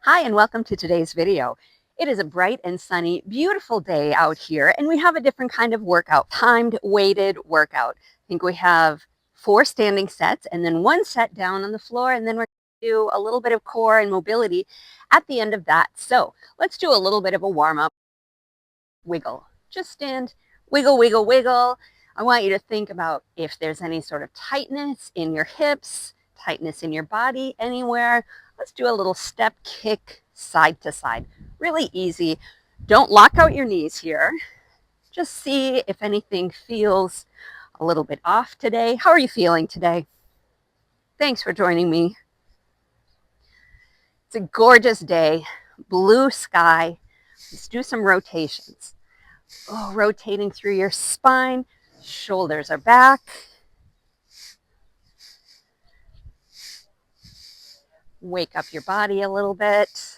Hi, and welcome to today's video. It is a bright and sunny, beautiful day out here, and we have a different kind of workout, timed weighted workout. I think we have 4 standing sets and then 1 set down on the floor, and then we're going to do a little bit of core and mobility at the end of that. So let's do a little bit of a warm-up. Wiggle. Just stand, wiggle, wiggle, wiggle. I want you to think about if there's any sort of tightness in your hips, tightness in your body, anywhere. Let's do a little step kick side to side. Really easy. Don't lock out your knees here. Just see if anything feels a little bit off today. How are you feeling today? Thanks for joining me. It's a gorgeous day, blue sky. Let's do some rotations. Oh, rotating through your spine. Shoulders are back. Wake up your body a little bit.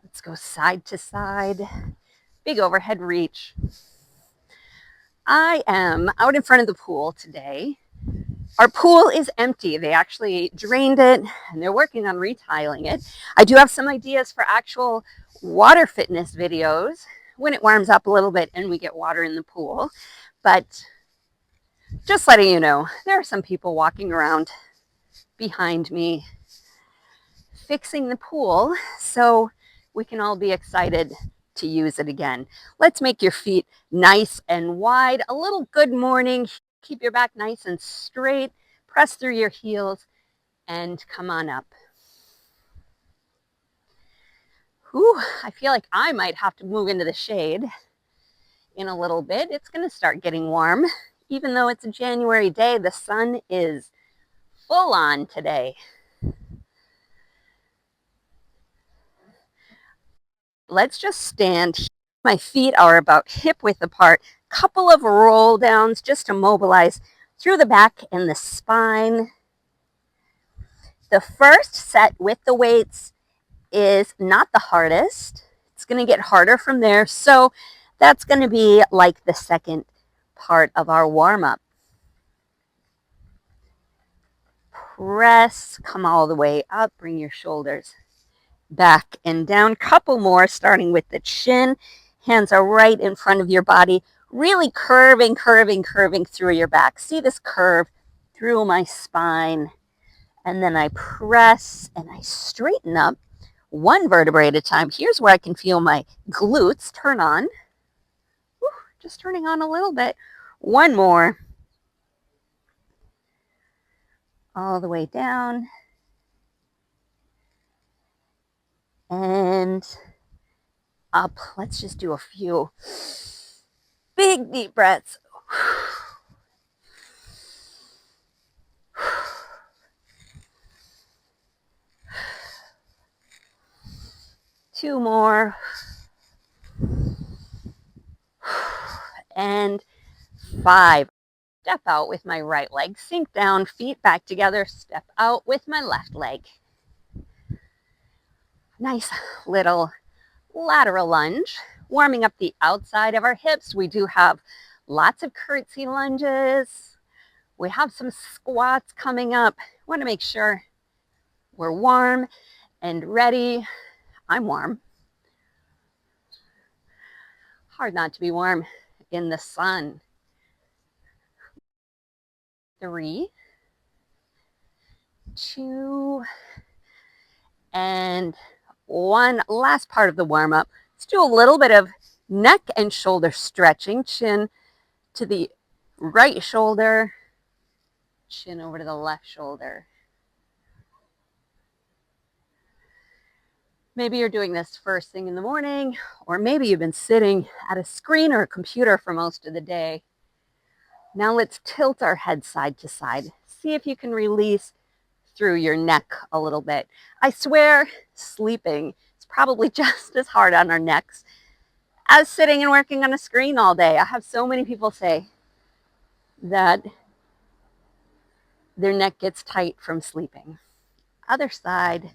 Let's go side to side. Big overhead reach. I am out in front of the pool today. Our pool is empty. They actually drained it and they're working on retiling it. I do have some ideas for actual water fitness videos when it warms up a little bit and we get water in the pool. But just letting you know, there are some people walking around behind me fixing the pool so we can all be excited to use it again. Let's make your feet nice and wide. A little good morning. Keep your back nice and straight. Press through your heels and come on up. Whew, I feel like I might have to move into the shade in a little bit. It's going to start getting warm. Even though it's a January day, the sun is full on today. Let's just stand. My feet are about hip width apart. Couple of roll downs just to mobilize through the back and the spine. The first set with the weights is not the hardest. It's going to get harder from there. So that's going to be like the second part of our warm-up. Press, come all the way up, bring your shoulders back and down. Couple more, starting with the chin. Hands are right in front of your body, really curving, curving, curving through your back. See this curve through my spine. And then I press and I straighten up one vertebrae at a time. Here's where I can feel my glutes turn on. Whew, just turning on a little bit. One more. All the way down. And up. Let's just do a few big deep breaths. Two more. And 5. Step out with my right leg. Sink down, feet back together. Step out with my left leg. Nice little lateral lunge. Warming up the outside of our hips. We do have lots of curtsy lunges. We have some squats coming up. Want to make sure we're warm and ready. I'm warm. Hard not to be warm in the sun. 3, 2, and 1. Last part of the warm-up. Let's do a little bit of neck and shoulder stretching. Chin to the right shoulder, chin over to the left shoulder. Maybe you're doing this first thing in the morning, or maybe you've been sitting at a screen or a computer for most of the day. Now let's tilt our head side to side. See if you can release through your neck a little bit. I swear, sleeping is probably just as hard on our necks as sitting and working on a screen all day. I have so many people say that their neck gets tight from sleeping. Other side.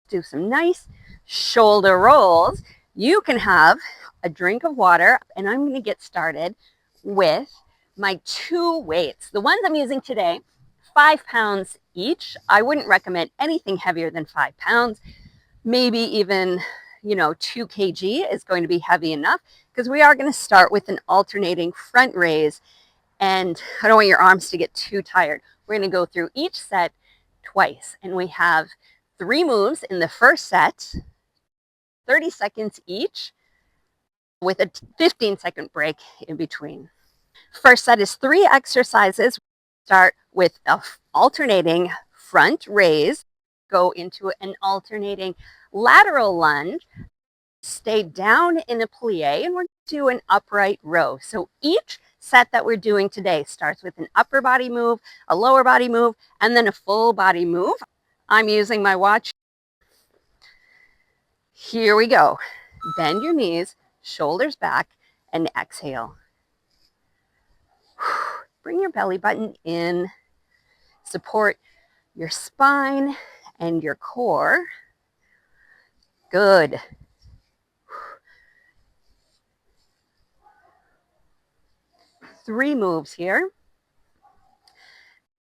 Do some nice shoulder rolls. You can have a drink of water, and I'm going to get started with my 2 weights. The ones I'm using today 5 pounds each. I wouldn't recommend anything heavier than 5 pounds. Maybe even, 2 kg is going to be heavy enough, because we are going to start with an alternating front raise. And I don't want your arms to get too tired. We're going to go through each set twice. And we have 3 moves in the first set, 30 seconds each, with a 15-second break in between. First set is 3 exercises. Start with an alternating front raise, go into an alternating lateral lunge, stay down in a plie, and we're going to do an upright row. So each set that we're doing today starts with an upper body move, a lower body move, and then a full body move. I'm using my watch. Here we go. Bend your knees, shoulders back, and exhale. Bring your belly button in. Support your spine and your core. Good. Three moves here.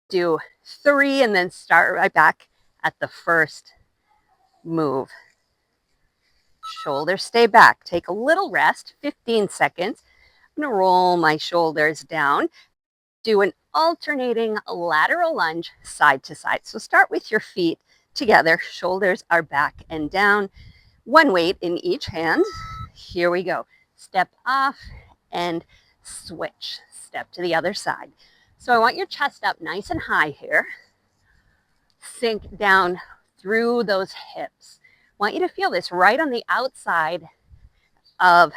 Do 3 and then start right back at the first move. Shoulders stay back. Take a little rest, 15 seconds. I'm going to roll my shoulders down. Do an alternating lateral lunge side to side. So start with your feet together. Shoulders are back and down. One weight in each hand. Here we go. Step off and switch. Step to the other side. So I want your chest up nice and high here. Sink down through those hips. I want you to feel this right on the outside of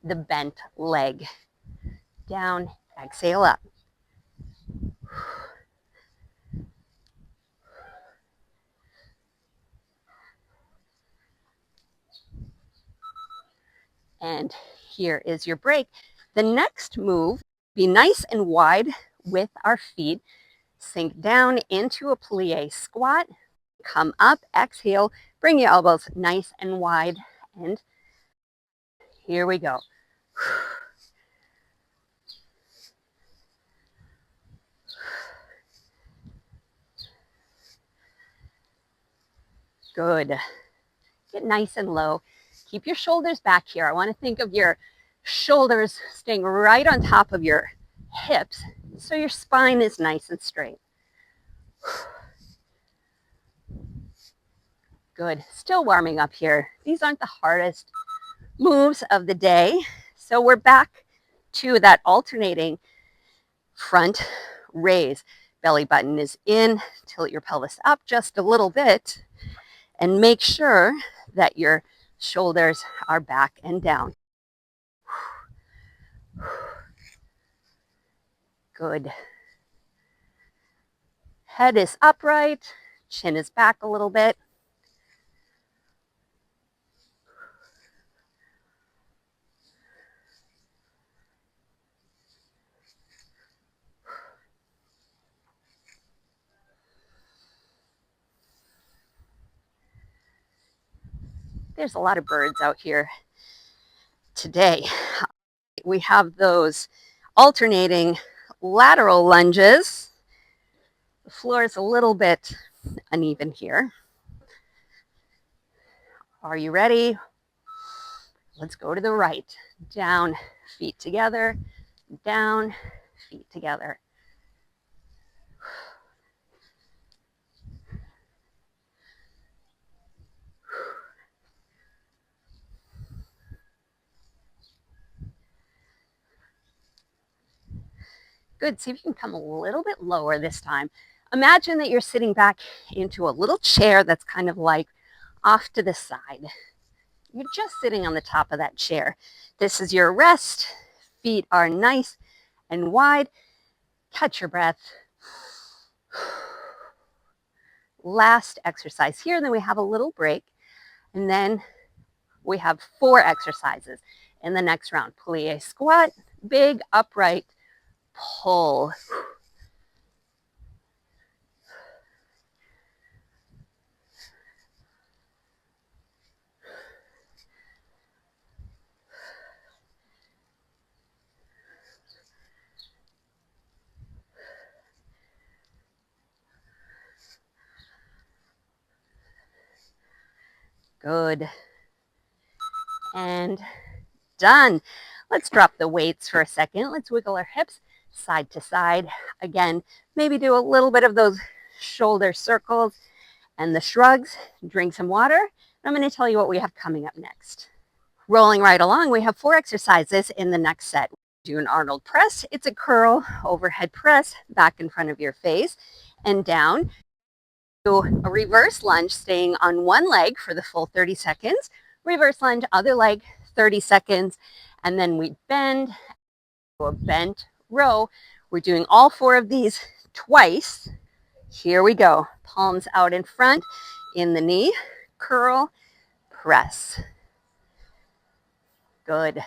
the bent leg. Down, exhale up. And here is your break. The next move, be nice and wide with our feet. Sink down into a plie squat. Come up, exhale, bring your elbows nice and wide. And here we go. Good. Get nice and low. Keep your shoulders back here. I want to think of your shoulders staying right on top of your hips so your spine is nice and straight. Good. Still warming up here. These aren't the hardest moves of the day. So we're back to that alternating front raise. Belly button is in. Tilt your pelvis up just a little bit and make sure that your shoulders are back and down. Good. Head is upright, chin is back a little bit. There's a lot of birds out here today. We have those alternating lateral lunges. The floor is a little bit uneven here. Are you ready? Let's go to the right. Down, feet together. Down, feet together. Good. See if you can come a little bit lower this time. Imagine that you're sitting back into a little chair that's kind of like off to the side. You're just sitting on the top of that chair. This is your rest. Feet are nice and wide. Catch your breath. Last exercise here. Then we have a little break. And then we have 4 exercises in the next round. Plie squat, big upright pull. Good. And done. Let's drop the weights for a second. Let's wiggle our hips side to side. Again, maybe do a little bit of those shoulder circles and the shrugs. Drink some water. I'm going to tell you what we have coming up next. Rolling right along, we have 4 exercises in the next set. Do an Arnold press. It's a curl, overhead press, back in front of your face and down. Do a reverse lunge, staying on one leg for the full 30 seconds. Reverse lunge, other leg, 30 seconds. And then we bend, do a bent row. We're doing all 4 of these twice. Here we go. Palms out in front, in the knee, curl, press. Good.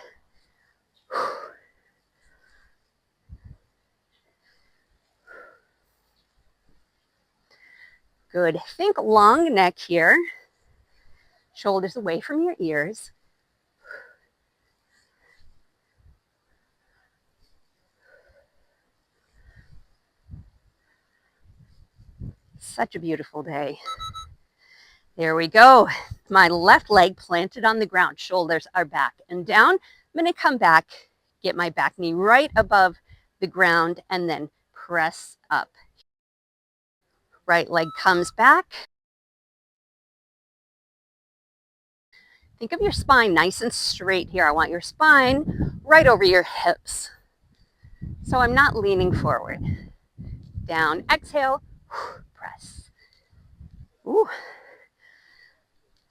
Good. Think long neck here. Shoulders away from your ears. Such a beautiful day. There we go. My left leg planted on the ground. Shoulders are back and down. I'm going to come back, get my back knee right above the ground, and then press up. Right leg comes back. Think of your spine nice and straight here. I want your spine right over your hips. So I'm not leaning forward. Down, exhale, press. Ooh.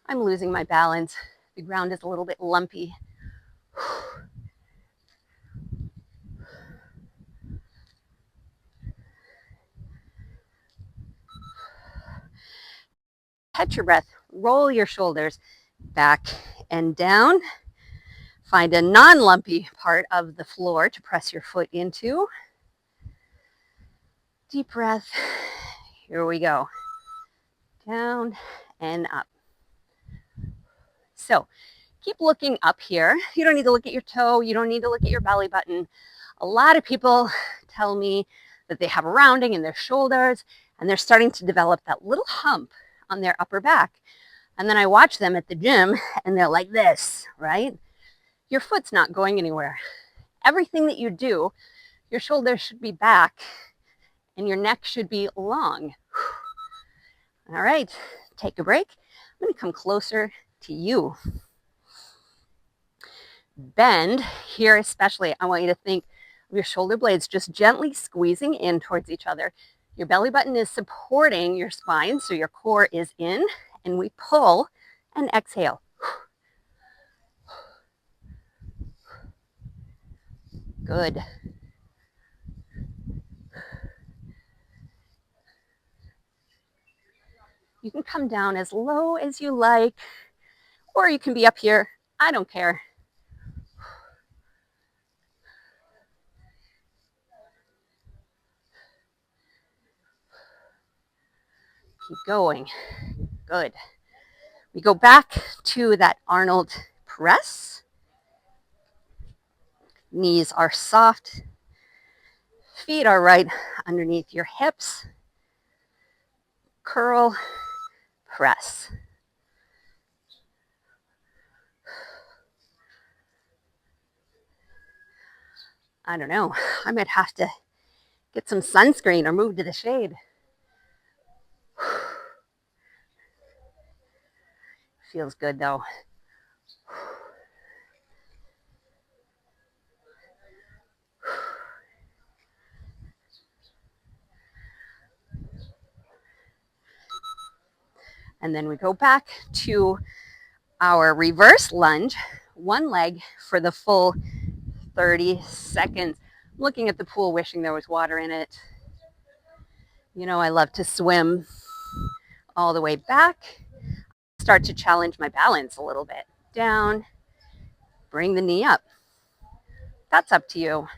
I'm losing my balance. The ground is a little bit lumpy. Catch your breath. Roll your shoulders back and down. Find a non-lumpy part of the floor to press your foot into. Deep breath. Here we go. Down and up. So keep looking up here. You don't need to look at your toe. You don't need to look at your belly button. A lot of people tell me that they have a rounding in their shoulders and they're starting to develop that little hump on their upper back. And then I watch them at the gym and they're like this, right? Your foot's not going anywhere. Everything that you do, your shoulders should be back and your neck should be long. All right, take a break. I'm going to come closer to you. Bend here, especially. I want you to think of your shoulder blades just gently squeezing in towards each other. Your belly button is supporting your spine, so your core is in, and we pull and exhale. Good. You can come down as low as you like, or you can be up here. I don't care. Keep going. Good. We go back to that Arnold press. Knees are soft. Feet are right underneath your hips. Curl, press. I don't know. I might have to get some sunscreen or move to the shade. Feels good though. And then we go back to our reverse lunge, one leg for the full 30 seconds. I'm looking at the pool, wishing there was water in it. You know, I love to swim all the way back. Start to challenge my balance a little bit. Down, bring the knee up. That's up to you.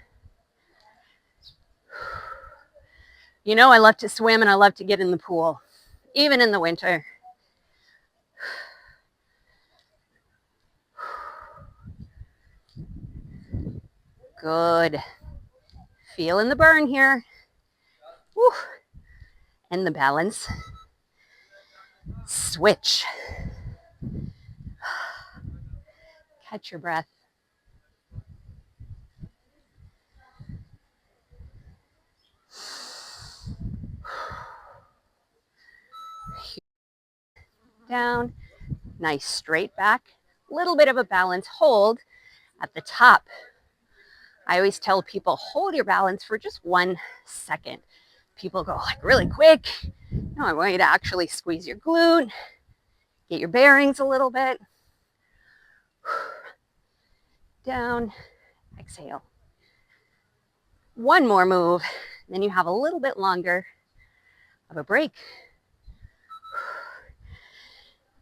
You know, I love to swim and I love to get in the pool, even in the winter. Good. Feeling the burn here. Woo. And the balance. Switch. Catch your breath. Down, nice straight back, little bit of a balance hold at the top. I always tell people, hold your balance for just 1 second. People go like really quick. No, I want you to actually squeeze your glute, get your bearings a little bit. Down, exhale. One more move, then you have a little bit longer of a break.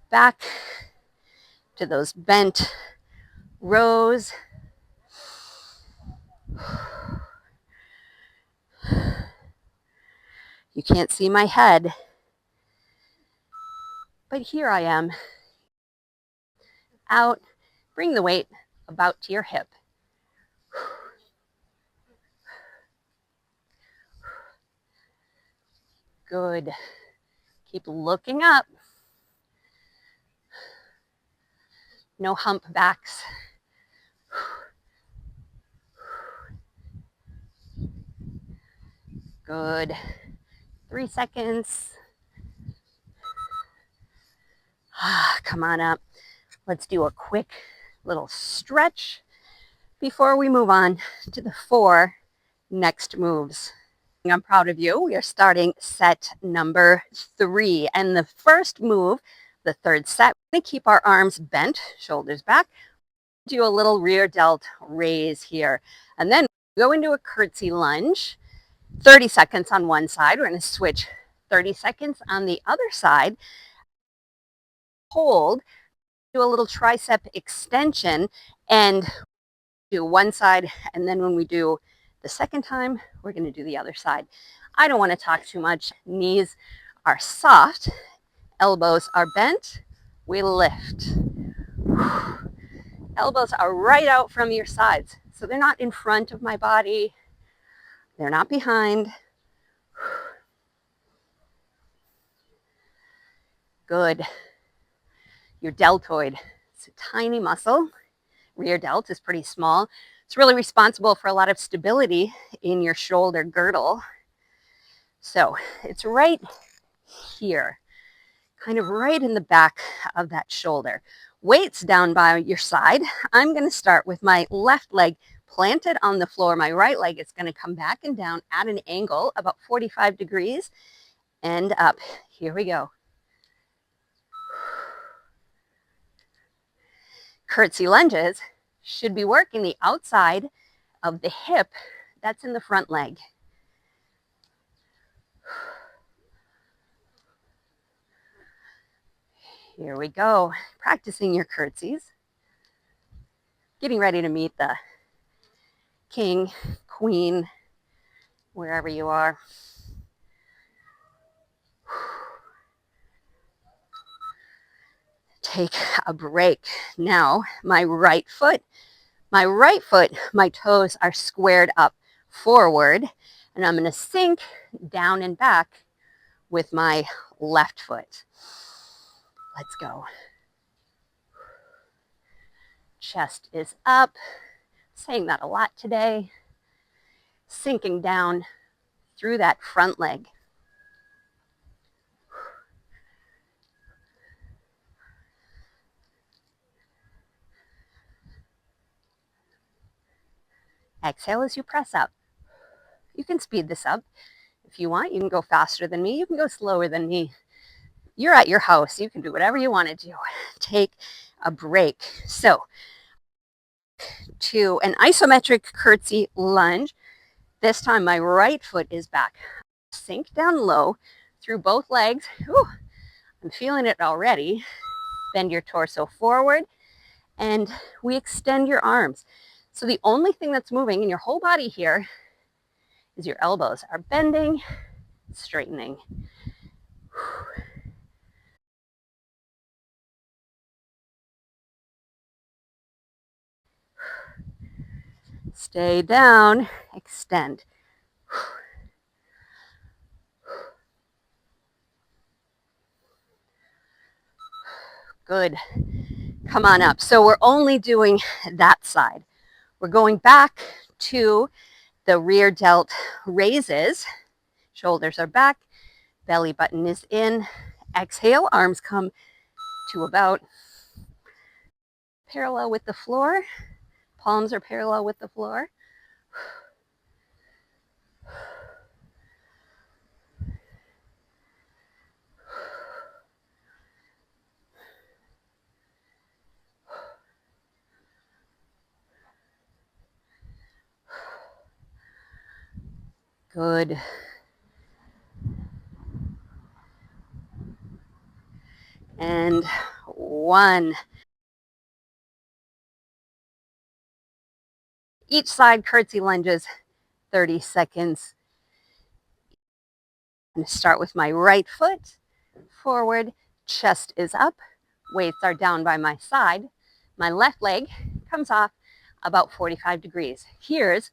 Back to those bent rows. You can't see my head, but here I am. Out, bring the weight about to your hip. Good. Keep looking up. No hump backs. Good. 3 seconds. Come on up. Let's do a quick little stretch before we move on to the 4 next moves. I'm proud of you. We are starting set number 3. And the first move, the third set, we keep our arms bent, shoulders back. Do a little rear delt raise here. And then go into a curtsy lunge. 30 seconds on one side. We're going to switch 30 seconds on the other side. Hold. Do a little tricep extension and do one side. And then when we do the second time, we're going to do the other side. I don't want to talk too much. Knees are soft. Elbows are bent. We lift. Elbows are right out from your sides. So they're not in front of my body. They're not behind. Good. Your deltoid. It's a tiny muscle. Rear delt is pretty small. It's really responsible for a lot of stability in your shoulder girdle. So it's right here, kind of right in the back of that shoulder. Weights down by your side. I'm going to start with my left leg planted on the floor. My right leg is going to come back and down at an angle about 45 degrees and up. Here we go. Curtsy lunges should be working the outside of the hip that's in the front leg. Here we go. Practicing your curtsies. Getting ready to meet the king, queen, wherever you are. Take a break. Now, my right foot, my toes are squared up forward, and I'm going to sink down and back with my left foot. Let's go. Chest is up. Saying that a lot today. Sinking down through that front leg. Exhale as you press up. You can speed this up if you want. You can go faster than me. You can go slower than me. You're at your house. You can do whatever you want to do. Take a break. So, to an isometric curtsy lunge. This time my right foot is back. Sink down low through both legs. Whew, I'm feeling it already. Bend your torso forward and we extend your arms. So the only thing that's moving in your whole body here is your elbows are bending, straightening. Stay down, extend. Good. Come on up. So we're only doing that side. We're going back to the rear delt raises. Shoulders are back, belly button is in. Exhale, arms come to about parallel with the floor. Palms are parallel with the floor. Good. And one. Each side curtsy lunges, 30 seconds. I'm going to start with my right foot forward, chest is up, weights are down by my side. My left leg comes off about 45 degrees. Here's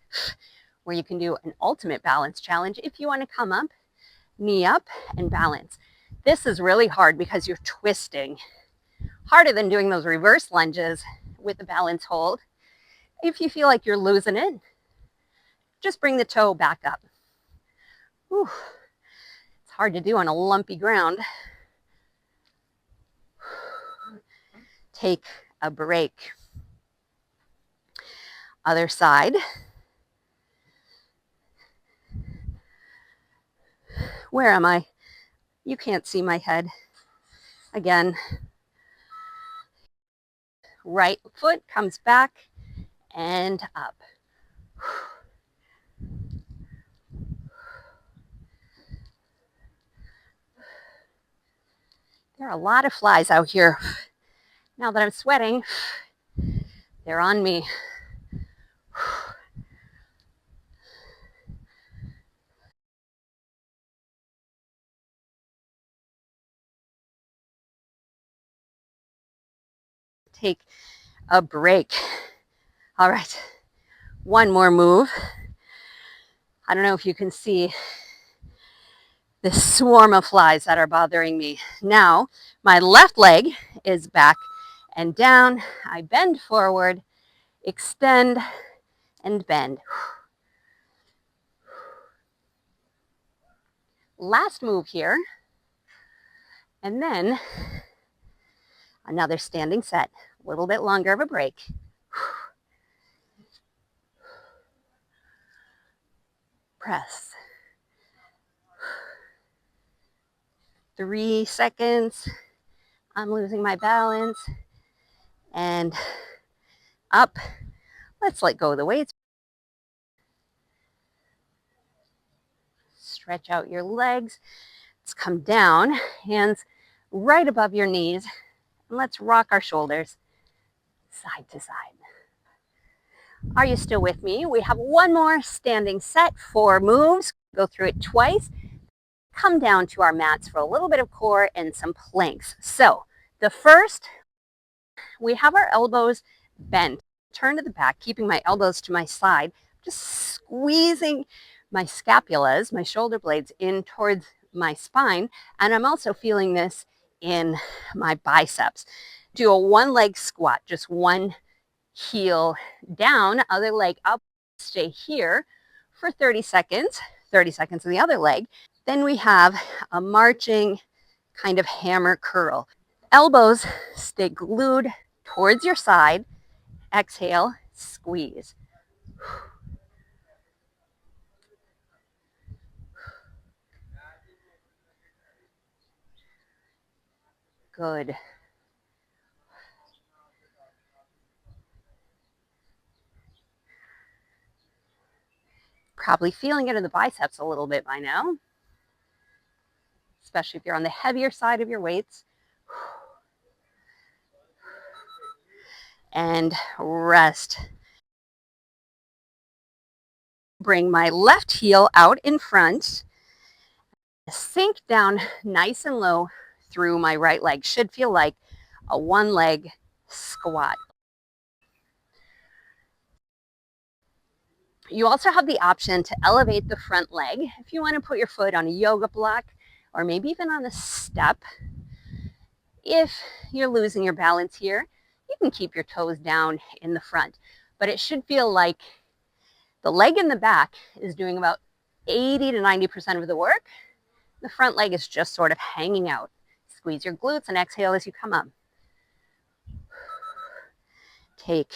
where you can do an ultimate balance challenge if you want to come up, knee up, and balance. This is really hard because you're twisting. Harder than doing those reverse lunges with the balance hold. If you feel like you're losing it, just bring the toe back up. Whew. It's hard to do on a lumpy ground. Take a break. Other side. Where am I? You can't see my head. Again, right foot comes back and up. There are a lot of flies out here. Now that I'm sweating, they're on me. Take a break. All right, one more move. I don't know if you can see the swarm of flies that are bothering me. Now, my left leg is back and down. I bend forward, extend, and bend. Last move here. And then another standing set, a little bit longer of a break. Press. 3 seconds. I'm losing my balance. And up. Let's let go of the weights. Stretch out your legs. Let's come down. Hands right above your knees. And let's rock our shoulders side to side. Are you still with me? We have one more standing set, 4 moves. Go through it twice. Come down to our mats for a little bit of core and some planks. So the first, we have our elbows bent. Turn to the back, keeping my elbows to my side, just squeezing my scapulas, my shoulder blades in towards my spine. And I'm also feeling this in my biceps. Do a one leg squat, just one heel down, other leg up, stay here for 30 seconds, 30 seconds on the other leg. Then we have a marching kind of hammer curl. Elbows stay glued towards your side. Exhale, squeeze. Good. Probably feeling it in the biceps a little bit by now, especially if you're on the heavier side of your weights. And rest. Bring my left heel out in front. Sink down nice and low through my right leg. Should feel like a one leg squat. You also have the option to elevate the front leg. If you want to put your foot on a yoga block or maybe even on a step. If you're losing your balance here, You can keep your toes down in the front, but it should feel like the leg in the back is doing about 80 to 90% of the work. The front leg is just sort of hanging out. Squeeze your glutes and exhale as you come up. Take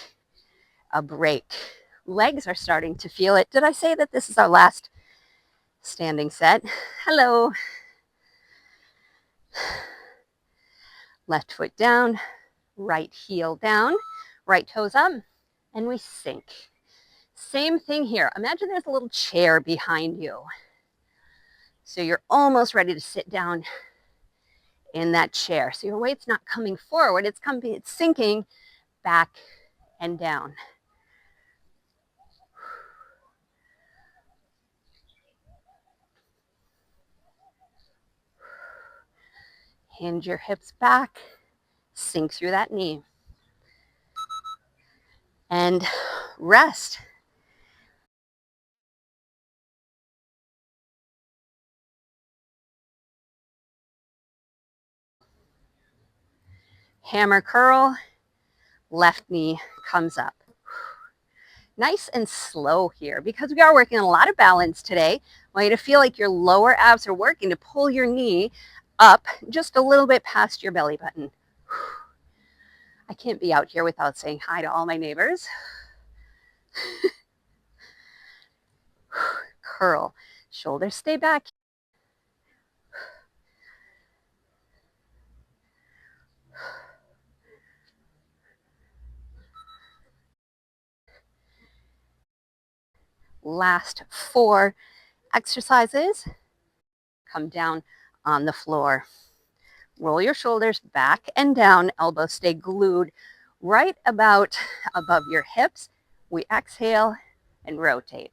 a break. Legs are starting to feel it. Did I say that this is our last standing set? Hello. Left foot down, right heel down, right toes up, and we sink. Same thing here. Imagine there's a little chair behind you. So you're almost ready to sit down in that chair. So your weight's not coming forward, it's sinking back and down. Hinge your hips back, sink through that knee. And rest. Hammer curl, left knee comes up. Nice and slow here because we are working on a lot of balance today. I want you to feel like your lower abs are working to pull your knee up just a little bit past your belly button. I can't be out here without saying hi to all my neighbors. Curl, shoulders stay back. Last 4 exercises. Come down on the floor. Roll your shoulders back and down, elbows stay glued right about above your hips. We exhale and rotate.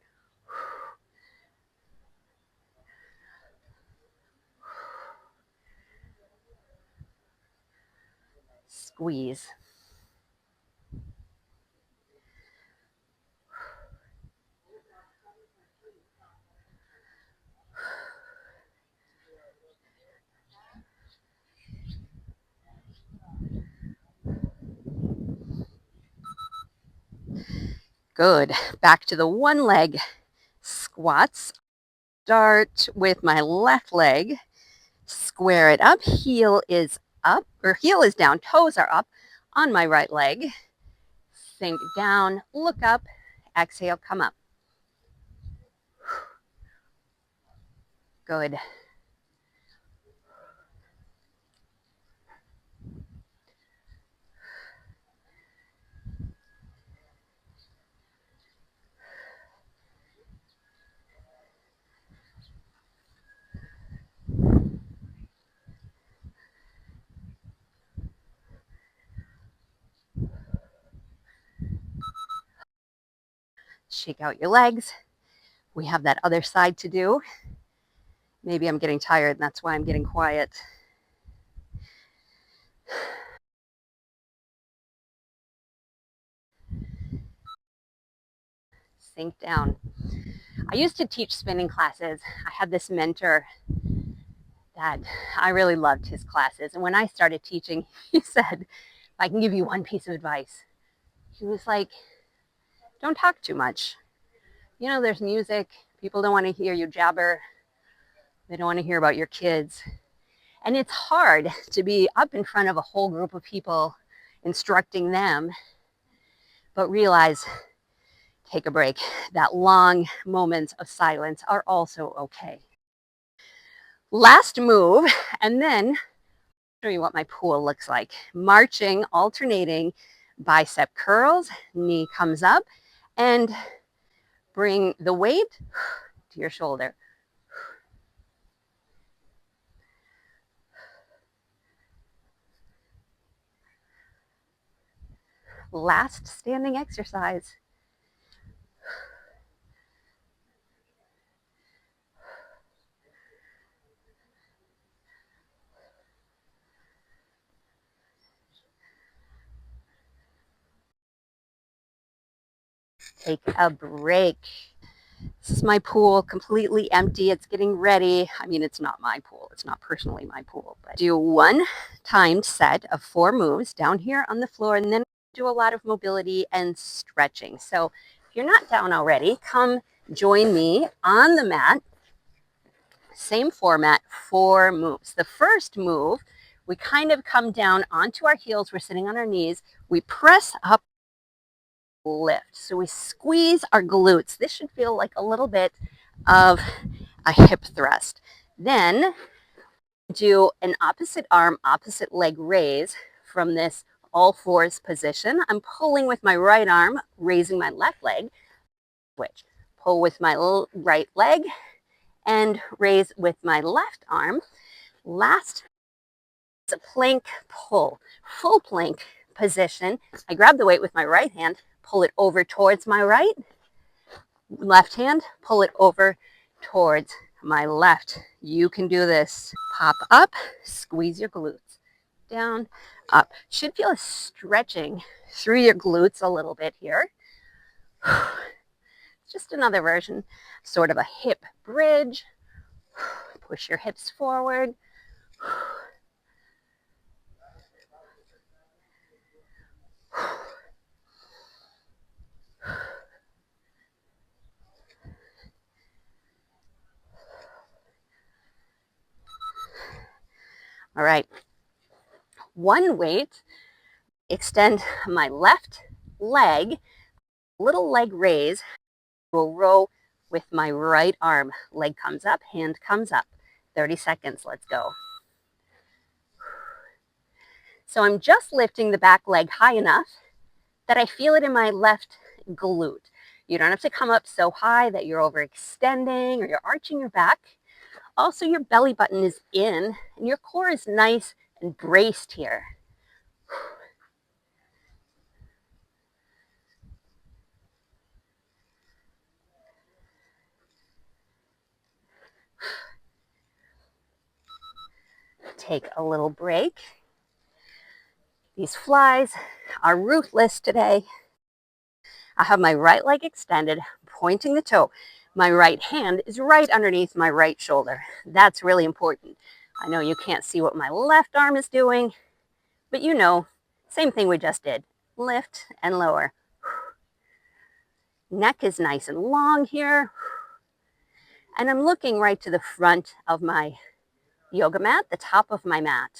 Squeeze. Good. Back to the one leg squats. Start with my left leg. Square it up. Heel is up, or heel is down. Toes are up on my right leg. Sink down, look up, exhale, come up. Good. Shake out your legs. We have that other side to do. Maybe I'm getting tired and that's why I'm getting quiet. Sink down. I used to teach spinning classes. I had this mentor that I really loved his classes. And when I started teaching, he said, if I can give you one piece of advice, he was like, don't talk too much. You know, there's music. People don't want to hear you jabber. They don't want to hear about your kids. And it's hard to be up in front of a whole group of people instructing them, but realize, take a break. That long moments of silence are also okay. Last move, and then I'll show you what my pool looks like. Marching, alternating, bicep curls, knee comes up, and bring the weight to your shoulder. Last standing exercise. Take a break. This is my pool, completely empty. It's getting ready. I mean, it's not my pool. It's not personally my pool. But do one timed set of 4 moves down here on the floor, and then do a lot of mobility and stretching. So if you're not down already, come join me on the mat. Same format, 4 moves. The first move, we kind of come down onto our heels. We're sitting on our knees. We press up, lift. So we squeeze our glutes. This should feel like a little bit of a hip thrust. Then do an opposite arm, opposite leg raise from this all fours position. I'm pulling with my right arm, raising my left leg. Switch. Pull with my right leg and raise with my left arm. Last, it's a plank pull, full plank position. I grab the weight with my right hand, pull it over towards my right, left hand, pull it over towards my left. You can do this. Pop up, squeeze your glutes, down, up. Should feel a stretching through your glutes a little bit here. Just another version, sort of a hip bridge. Push your hips forward. All right. One weight, extend my left leg, little leg raise. We'll row with my right arm. Leg comes up, hand comes up. 30 seconds, let's go. So I'm just lifting the back leg high enough that I feel it in my left glute. You don't have to come up so high that you're overextending or you're arching your back. Also, your belly button is in and your core is nice and braced here. Take a little break. These flies are ruthless today. I have my right leg extended, pointing the toe. My right hand is right underneath my right shoulder. That's really important. I know you can't see what my left arm is doing, but you know, same thing we just did. Lift and lower. Neck is nice and long here. And I'm looking right to the front of my yoga mat, the top of my mat.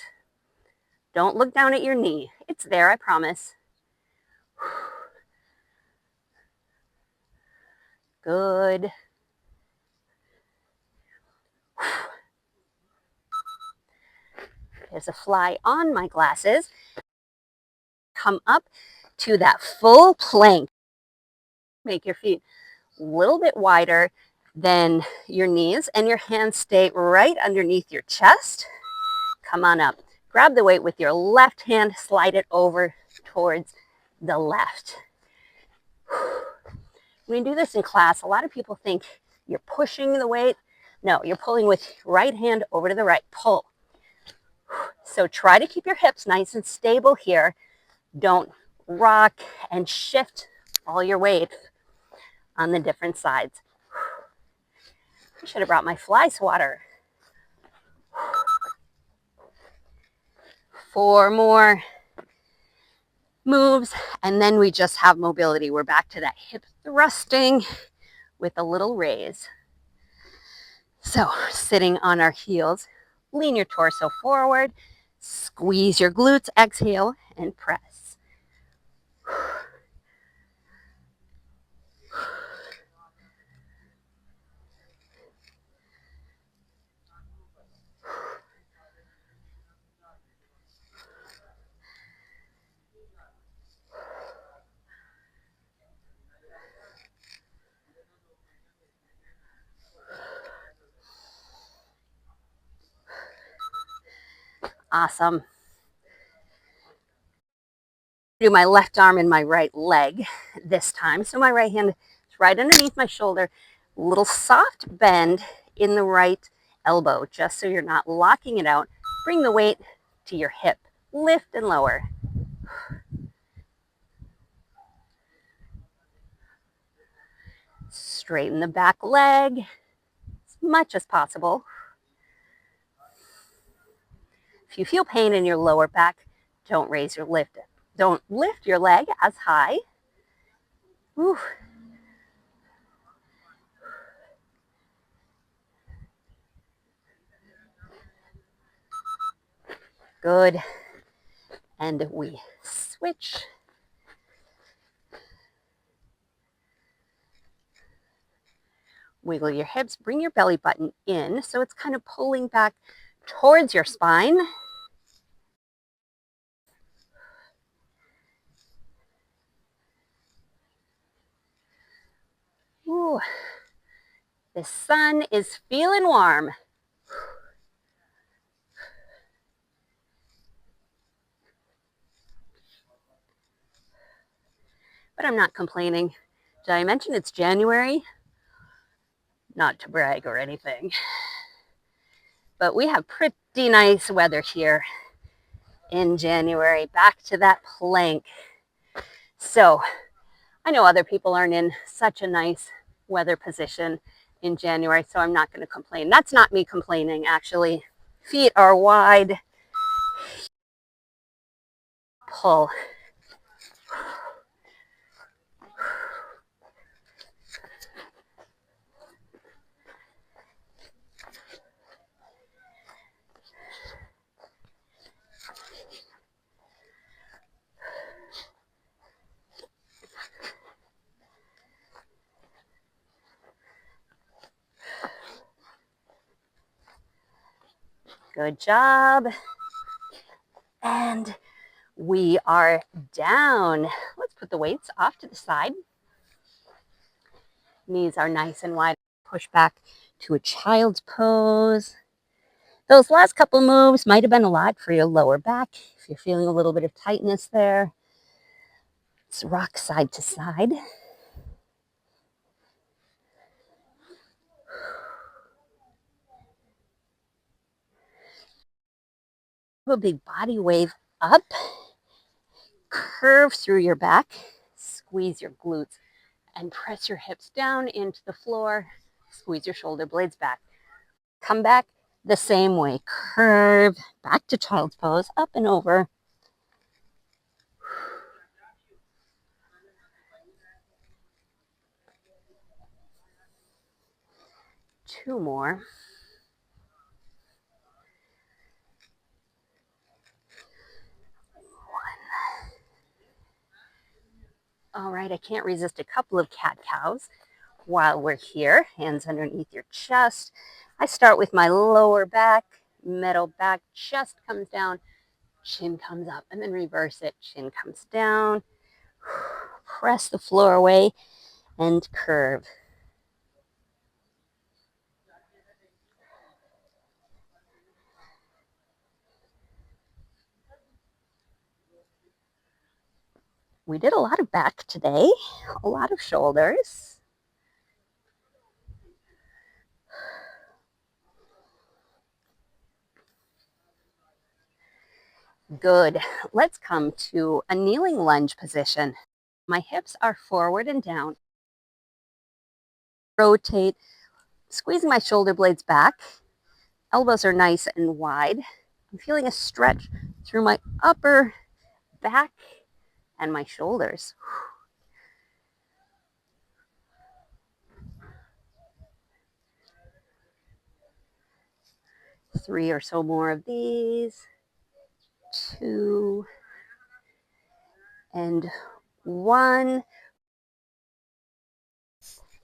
Don't look down at your knee. It's there, I promise. Good. There's a fly on my glasses. Come up to that full plank. Make your feet a little bit wider than your knees and your hands stay right underneath your chest. Come on up. Grab the weight with your left hand, slide it over towards the left. When you do this in class, a lot of people think you're pushing the weight. No, you're pulling with right hand over to the right. Pull. So try to keep your hips nice and stable here. Don't rock and shift all your weight on the different sides. I should have brought my fly swatter. 4 more moves, and then we just have mobility. We're back to that hip thrusting with a little raise. So sitting on our heels, lean your torso forward, squeeze your glutes, exhale, and press. Awesome. Do my left arm and my right leg this time. So my right hand is right underneath my shoulder. A little soft bend in the right elbow, just so you're not locking it out. Bring the weight to your hip. Lift and lower. Straighten the back leg as much as possible. If you feel pain in your lower back, don't raise your lift. Don't lift your leg as high. Whew. Good. And we switch. Wiggle your hips, bring your belly button in so it's kind of pulling back towards your spine. Ooh, the sun is feeling warm. But I'm not complaining. Did I mention it's January? Not to brag or anything, but we have pretty nice weather here in January. Back to that plank. So I know other people aren't in such a nice weather position in January, so I'm not going to complain. That's not me complaining, actually. Feet are wide. Pull. Good job. And we are down. Let's put the weights off to the side. Knees are nice and wide. Push back to a child's pose. Those last couple moves might have been a lot for your lower back. If you're feeling a little bit of tightness there, let's rock side to side. A big body wave up. Curve through your back. Squeeze your glutes and press your hips down into the floor. Squeeze your shoulder blades back. Come back the same way. Curve back to child's pose, up and over. Two more. All right, I can't resist a couple of cat-cows while we're here. Hands underneath your chest. I start with my lower back, middle back, chest comes down, chin comes up, and then reverse it. Chin comes down, press the floor away, and curve. We did a lot of back today, a lot of shoulders. Good. Let's come to a kneeling lunge position. My hips are forward and down. Rotate, squeezing my shoulder blades back. Elbows are nice and wide. I'm feeling a stretch through my upper back and my shoulders. 3 or so more of these. 2 and 1.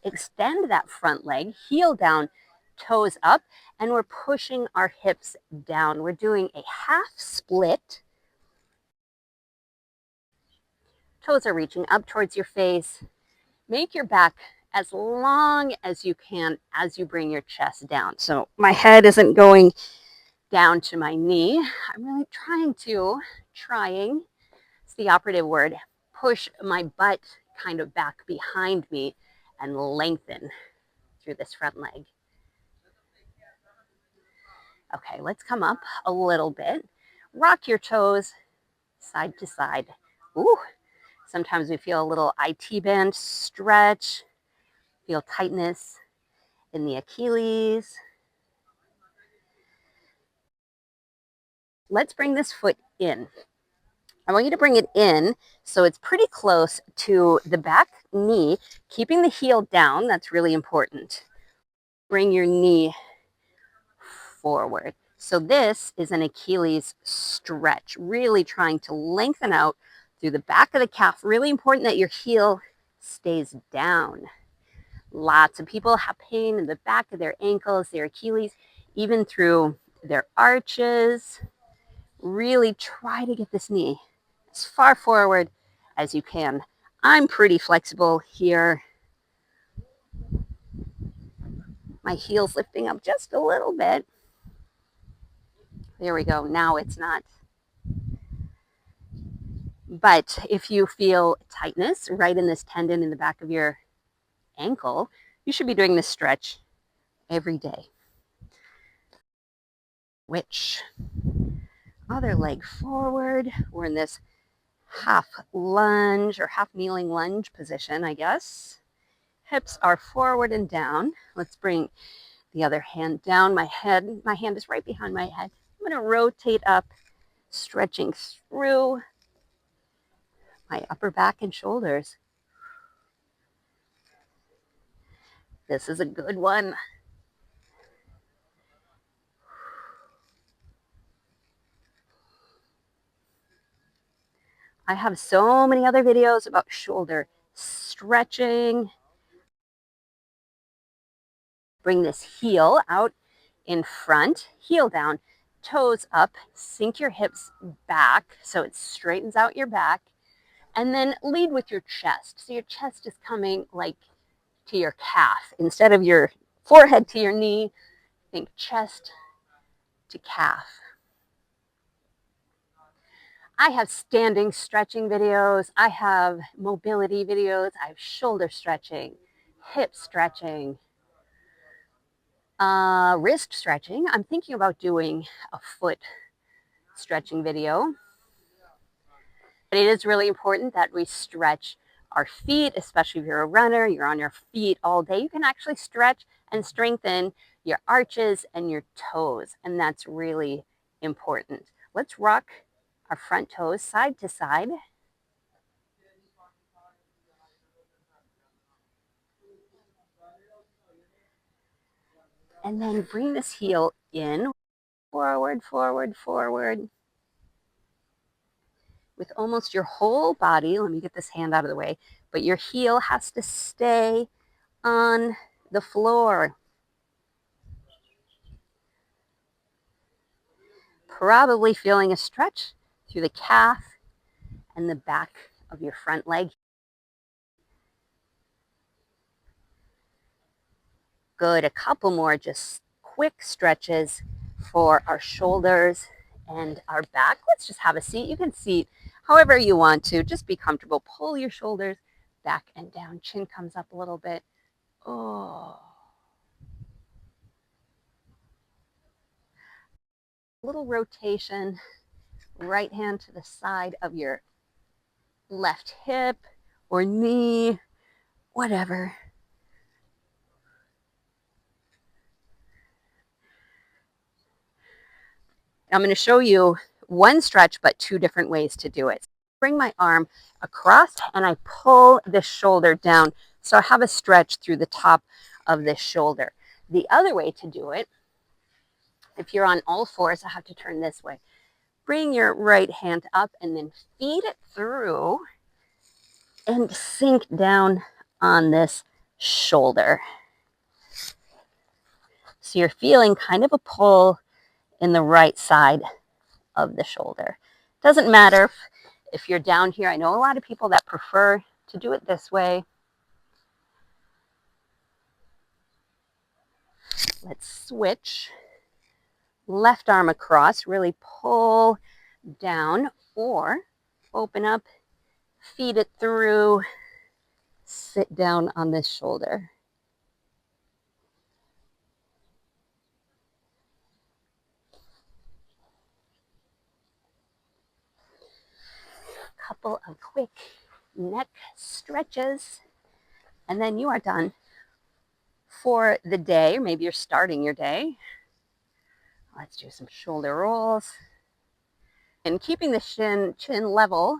Extend that front leg, heel down, toes up, and we're pushing our hips down. We're doing a half split. Toes are reaching up towards your face. Make your back as long as you can as you bring your chest down. So my head isn't going down to my knee. I'm really trying, it's the operative word, push my butt kind of back behind me and lengthen through this front leg. Okay, let's come up a little bit. Rock your toes side to side. Ooh, sometimes we feel a little IT band stretch, feel tightness in the Achilles. Let's bring this foot in. I want you to bring it in so it's pretty close to the back knee, keeping the heel down. That's really important. Bring your knee forward. So this is an Achilles stretch, really trying to lengthen out through the back of the calf. Really important that your heel stays down. Lots of people have pain in the back of their ankles, their Achilles, even through their arches. Really try to get this knee as far forward as you can. I'm pretty flexible here. My heel's lifting up just a little bit. There we go. Now it's not. But if you feel tightness right in this tendon in the back of your ankle, you should be doing this stretch every day. Which other leg forward. We're in this half lunge or half kneeling lunge position, I guess. Hips are forward and down. Let's bring the other hand down. My hand is right behind my head. I'm going to rotate up, stretching through my upper back and shoulders. This is a good one. I have so many other videos about shoulder stretching. Bring this heel out in front, heel down, toes up, sink your hips back so it straightens out your back, and then lead with your chest. So your chest is coming like to your calf. Instead of your forehead to your knee, think chest to calf. I have standing stretching videos. I have mobility videos. I have shoulder stretching, hip stretching, wrist stretching. I'm thinking about doing a foot stretching video. But it is really important that we stretch our feet, especially if you're a runner, you're on your feet all day. You can actually stretch and strengthen your arches and your toes, and that's really important. Let's rock our front toes side to side. And then bring this heel in, forward, forward, forward. With almost your whole body. Let me get this hand out of the way. But your heel has to stay on the floor. Probably feeling a stretch through the calf and the back of your front leg. Good. A couple more just quick stretches for our shoulders and our back. Let's just have a seat. You can seat however you want to. Just be comfortable. Pull your shoulders back and down. Chin comes up a little bit. Oh. Little rotation. Right hand to the side of your left hip or knee, whatever. I'm going to show you one stretch, but two different ways to do it. Bring my arm across and I pull the shoulder down. So I have a stretch through the top of this shoulder. The other way to do it, if you're on all fours, I have to turn this way. Bring your right hand up and then feed it through and sink down on this shoulder. So you're feeling kind of a pull in the right side of the shoulder. Doesn't matter if you're down here. I know a lot of people that prefer to do it this way. Let's switch. Left arm across, really pull down or open up, feed it through, sit down on this shoulder. Couple of quick neck stretches, and then you are done for the day, or maybe you're starting your day. Let's do some shoulder rolls. And keeping the chin level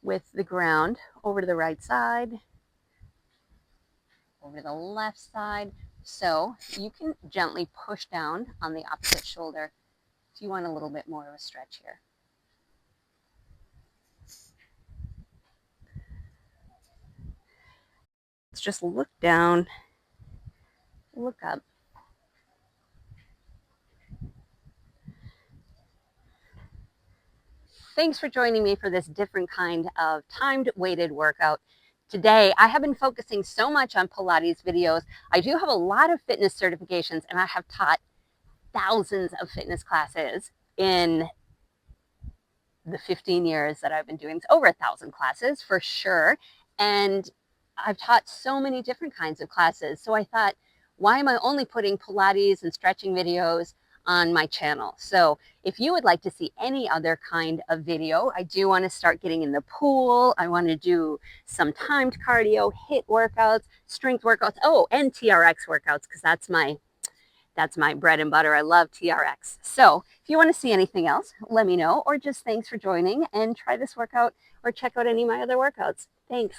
with the ground. Over to the right side, over to the left side. So you can gently push down on the opposite shoulder if you want a little bit more of a stretch here. Let's just look down, look up. Thanks for joining me for this different kind of timed weighted workout. Today, I have been focusing so much on Pilates videos. I do have a lot of fitness certifications, and I have taught thousands of fitness classes in the 15 years that I've been doing. It's over 1,000 classes for sure. And I've taught so many different kinds of classes. So I thought, why am I only putting Pilates and stretching videos on my channel? So if you would like to see any other kind of video, I do want to start getting in the pool. I want to do some timed cardio, HIIT workouts, strength workouts, and TRX workouts, because that's my bread and butter. I love TRX. So if you want to see anything else, let me know, or just thanks for joining and try this workout or check out any of my other workouts. Thanks.